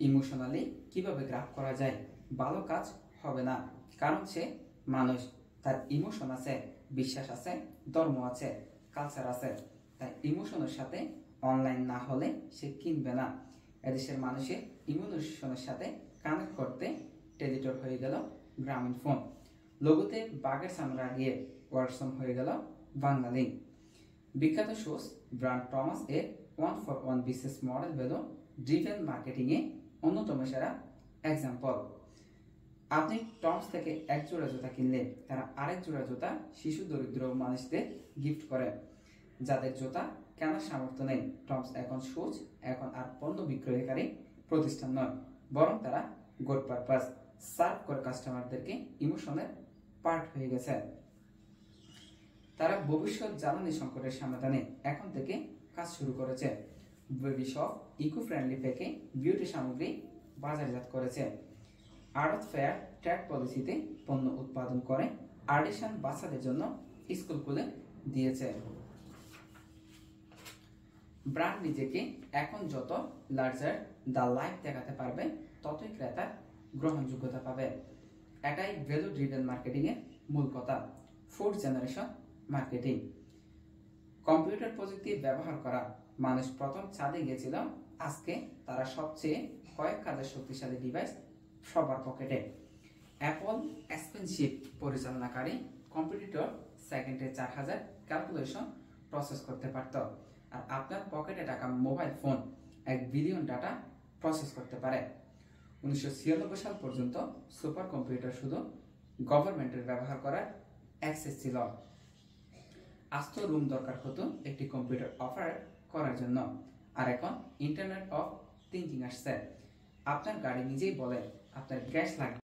Emotionally কিভাবে graph করা যায়? ভালো কাজ হবে না, কারণ সে মানুষ, তার ইমোশন আছে, বিশ্বাস আছে, ধর্ম আছে, কালচার আছে। তাই ইমোশনের সাথে অনলাইন না হলে সে কিনবে না। এদেশের মানুষের ইমোশনের সাথে কানেক্ট করতে টেলিটর হয়ে গেল গ্রামীণ ফোন। লোগোতে বাঘের চামড়া দিয়ে ওয়ার্কসম হয়ে গেল বাঙালি। বিখ্যাত শোস ব্র্যান্ড টমাস এর 1-for-1 বিজনেস মডেল হলো ড্রিভেন মার্কেটিং এ অন্যতম সেরা এক্সাম্পল। আপনি টমস থেকে এক জোড়া জুতা কিনলে তারা আরেক জোড়া জুতা শিশু দরিদ্র মানুষদের গিফট করে। যাদের জুতা কেনার সামর্থ্য নেই, টমস এখন শুজ এখন আর পণ্য বিক্রয়কারী প্রতিষ্ঠান নয়, বরং তারা গুড পারপাস সার্ভ করে কাস্টমারদেরকে ইমোশনের পার্ট হয়ে গেছে। তারা ভবিষ্যৎ জ্বালানি সংকটের সমাধানে এখন থেকে কাজ শুরু করেছে। বেবি শপ ইকো ফ্রেন্ডলি প্যাকে বিউটি সামগ্রী বাজারজাত করেছে। আর্থ ফেয়ার ট্যাগ পলিসিতে পণ্য উৎপাদন করে আর্টিসান বাচ্চাদের জন্য স্কুল খুলে দিয়েছে। ব্র্যান্ড নিজেকে এখন যত লার্জার দ্য লাইফ দেখাতে পারবে, ততই ক্রেতার গ্রহণযোগ্যতা পাবে। এটাই ভ্যালু ড্রিভেন মার্কেটিং এর মূল কথা। Fourth generation marketing. কম্পিউটার প্রযুক্তি ব্যবহার করা মানুষ প্রথম ছাদে গিয়েছিল, আজকে তারা সবচেয়ে কয়েক হাজার শক্তিশালী ডিভাইস সবার পকেটে। অ্যাপল এক্সপেন্সিভ পরিচালনাকারী কম্পিউটার সেকেন্ডে 4000 ক্যালকুলেশন প্রসেস করতে পারত, আর আপনার পকেটে থাকা mobile phone 1 billion data process করতে পারে। 1996 সাল পর্যন্ত সুপার কম্পিউটার শুধু গভর্নমেন্টের ব্যবহার করার অ্যাক্সেস ছিল। আস্ত রুম দরকার হতো একটি কম্পিউটার অপারেট করার জন্য, আর এখন ইন্টারনেট অফ থিঙ্কিং আসছে। আপনার গাড়ি নিজেই বলে আপনার গ্যাস লাগবে।